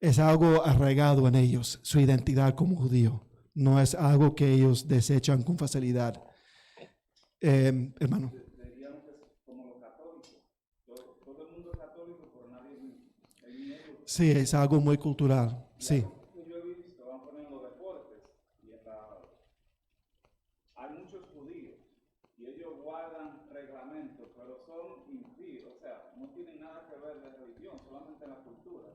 es algo arraigado en ellos, su identidad como judío. No es algo que ellos desechan con facilidad. Hermano. Diríamos que es como los católicos. Todo el mundo es católico, pero nadie es niego. Sí, es algo muy cultural. Sí. Que yo he visto, van poniendo deportes y hay muchos judíos y ellos guardan reglamentos, pero son impíos, o sea, no tienen nada que ver de religión, solamente en la cultura.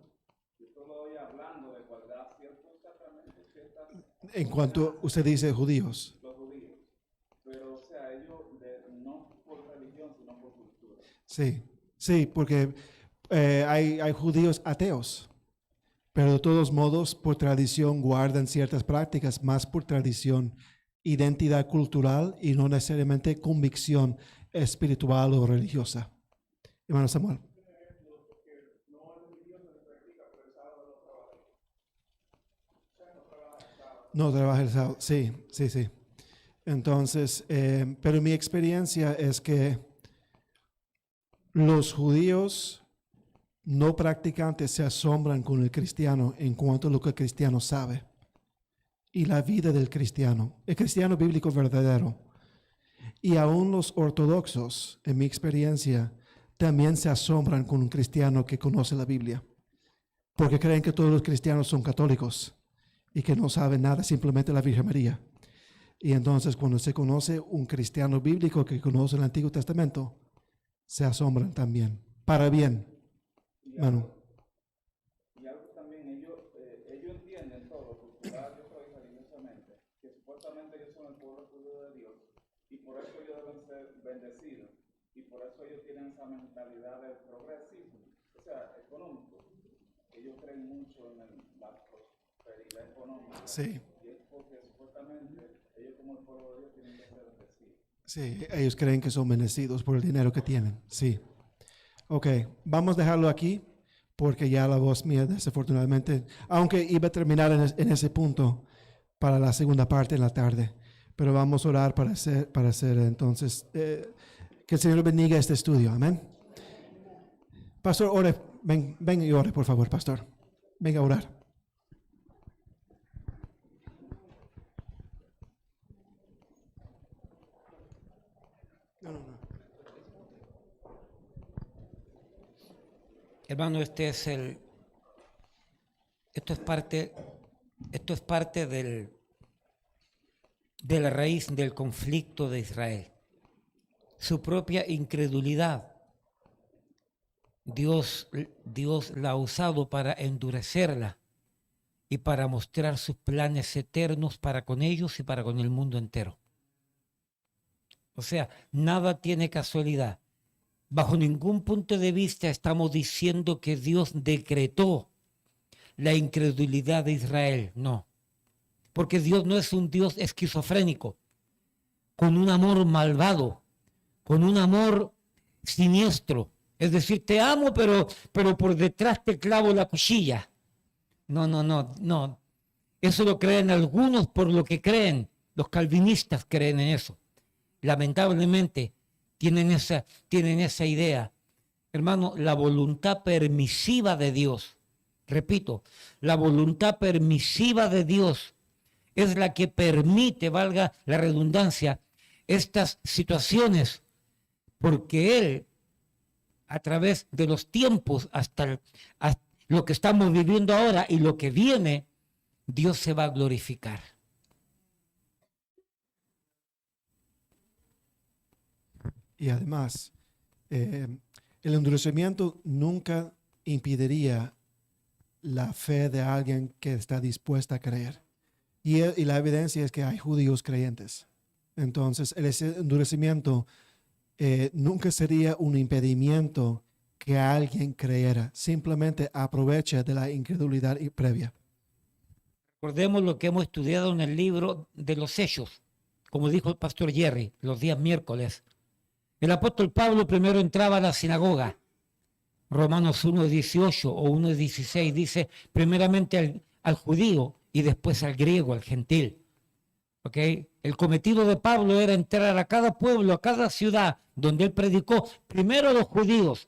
Yo solo voy hablando de guardar ciertos sacramentos, ciertas En cuanto usted dice judíos. los judíos, pero o sea, ellos no por religión, sino por cultura. Sí, sí, porque hay judíos ateos, pero de todos modos por tradición guardan ciertas prácticas, más por tradición, identidad cultural y no necesariamente convicción espiritual o religiosa. Hermano Samuel. No trabaja el sábado, sí, sí, sí. Entonces, pero mi experiencia es que los judíos no practicantes se asombran con el cristiano en cuanto a lo que el cristiano sabe y la vida del cristiano, el cristiano bíblico verdadero. Y aún los ortodoxos, en mi experiencia, también se asombran con un cristiano que conoce la Biblia, porque creen que todos los cristianos son católicos y que no saben nada, simplemente la Virgen María. Y entonces cuando se conoce un cristiano bíblico que conoce el Antiguo Testamento, se asombran también, para bien. Manu. Y algo también, ellos entienden todo, cultural y religiosamente, que supuestamente ellos son el pueblo judío de Dios, y por eso ellos deben ser bendecidos, y por eso ellos tienen esa mentalidad del progresismo, o sea, económico. Ellos creen mucho en la prosperidad económica, Sí. y es porque supuestamente ellos como el pueblo de Dios tienen que ser bendecidos. Sí, ellos creen que son bendecidos por el dinero que tienen. Sí. Ok, vamos a dejarlo aquí porque ya la voz mía desafortunadamente, aunque iba a terminar en ese punto para la segunda parte en la tarde, pero vamos a orar para hacer entonces, que el Señor bendiga este estudio. Amén. Pastor, ore, ven y ore por favor, pastor. Venga a orar. No. Hermano, esto es parte de la raíz del conflicto de Israel. Su propia incredulidad. Dios la ha usado para endurecerla y para mostrar sus planes eternos para con ellos y para con el mundo entero. O sea, nada tiene casualidad. Bajo ningún punto de vista estamos diciendo que Dios decretó la incredulidad de Israel. No. porque Dios no es un Dios esquizofrénico, con un amor malvado, con un amor siniestro. Es decir, te amo, pero por detrás te clavo la cuchilla. No. Eso lo creen algunos por lo que creen. Los calvinistas creen en eso. Lamentablemente tienen esa idea. Hermano, la voluntad permisiva de Dios, repito, la voluntad permisiva de Dios es la que permite, valga la redundancia, estas situaciones, porque Él, a través de los tiempos hasta lo que estamos viviendo ahora y lo que viene, Dios se va a glorificar. Y además, el endurecimiento nunca impediría la fe de alguien que está dispuesta a creer. Y la evidencia es que hay judíos creyentes. Entonces, ese endurecimiento nunca sería un impedimento que alguien creyera. Simplemente aprovecha de la incredulidad previa. Recordemos lo que hemos estudiado en el libro de los Hechos, como dijo el pastor Jerry, los días miércoles. El apóstol Pablo primero entraba a la sinagoga. Romanos 1:18 o 1:16 dice primeramente al judío y después al griego, al gentil. ¿Okay? El cometido de Pablo era entrar a cada pueblo, a cada ciudad donde él predicó, primero a los judíos.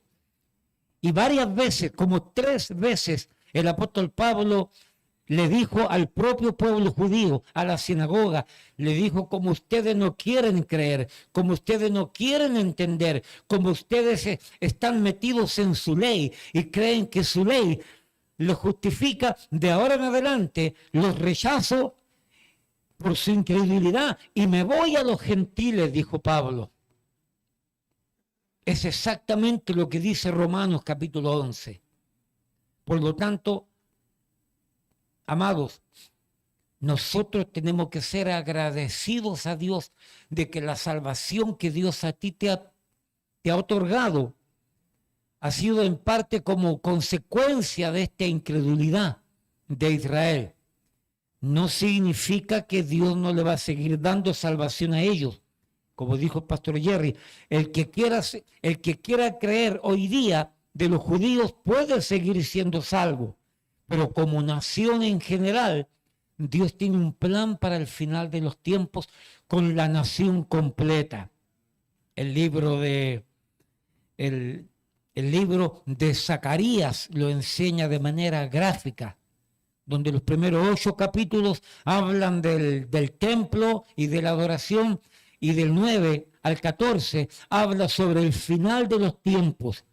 Y varias veces, como 3 veces, el apóstol Pablo le dijo al propio pueblo judío, a la sinagoga, le dijo: como ustedes no quieren creer, como ustedes no quieren entender, como ustedes están metidos en su ley y creen que su ley los justifica, de ahora en adelante los rechazo por su incredulidad y me voy a los gentiles, dijo Pablo. Es exactamente lo que dice Romanos capítulo 11. Por lo tanto, amados, nosotros tenemos que ser agradecidos a Dios de que la salvación que Dios a ti te ha otorgado ha sido en parte como consecuencia de esta incredulidad de Israel. No significa que Dios no le va a seguir dando salvación a ellos. Como dijo el pastor Jerry, el que quiera creer hoy día de los judíos puede seguir siendo salvo. Pero como nación en general, Dios tiene un plan para el final de los tiempos con la nación completa. El libro de Zacarías lo enseña de manera gráfica, donde los primeros 8 capítulos hablan del templo y de la adoración, y del 9 al 14 habla sobre el final de los tiempos.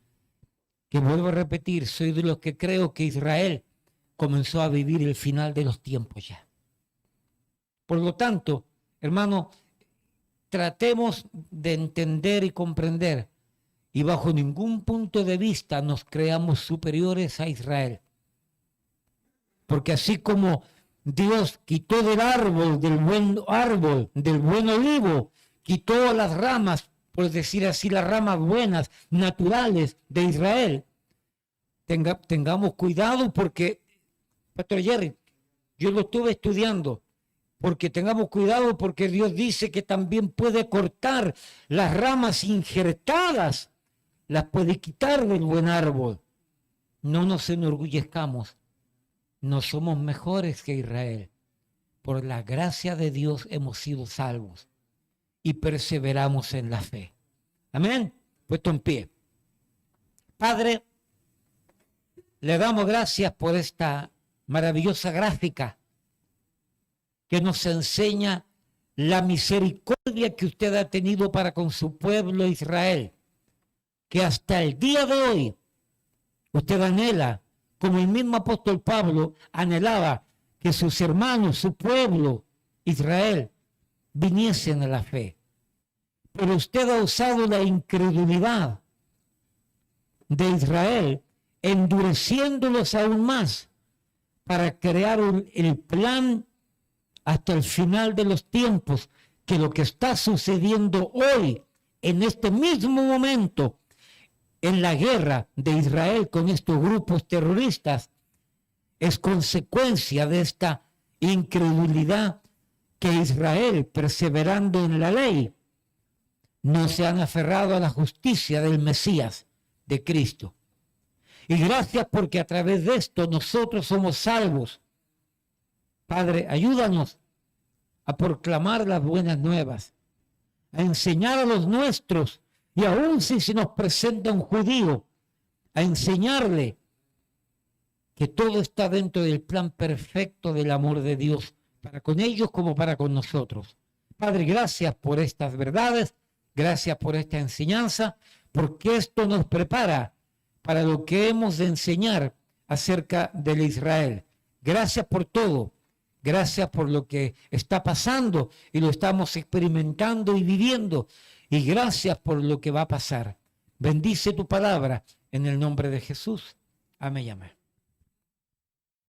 Que vuelvo a repetir, soy de los que creo que Israel comenzó a vivir el final de los tiempos ya. Por lo tanto, hermano, tratemos de entender y comprender, y bajo ningún punto de vista nos creamos superiores a Israel. Porque así como Dios quitó del buen olivo, quitó las ramas, por decir así, las ramas buenas, naturales de Israel, tengamos cuidado porque, Pastor Jerry, yo lo estuve estudiando, porque tengamos cuidado porque Dios dice que también puede cortar las ramas injertadas, las puede quitar del buen árbol. No nos enorgullezcamos, no somos mejores que Israel. Por la gracia de Dios hemos sido salvos y perseveramos en la fe. Amén. Puesto en pie. Padre, le damos gracias por esta maravillosa gráfica que nos enseña la misericordia que usted ha tenido para con su pueblo Israel, que hasta el día de hoy usted anhela, como el mismo apóstol Pablo anhelaba, que sus hermanos, su pueblo Israel, viniesen a la fe. Pero usted ha usado la incredulidad de Israel, endureciéndolos aún más para crear el plan hasta el final de los tiempos, que lo que está sucediendo hoy, en este mismo momento, en la guerra de Israel con estos grupos terroristas, es consecuencia de esta incredulidad que Israel, perseverando en la ley, no se han aferrado a la justicia del Mesías, de Cristo. Y gracias porque a través de esto nosotros somos salvos. Padre, ayúdanos a proclamar las buenas nuevas, a enseñar a los nuestros, y aún si se nos presenta un judío, a enseñarle que todo está dentro del plan perfecto del amor de Dios, para con ellos como para con nosotros. Padre, gracias por estas verdades, gracias por esta enseñanza, porque esto nos prepara para lo que hemos de enseñar acerca del Israel. Gracias por todo, gracias por lo que está pasando y lo estamos experimentando y viviendo, y gracias por lo que va a pasar. Bendice tu palabra en el nombre de Jesús. Amén y amén.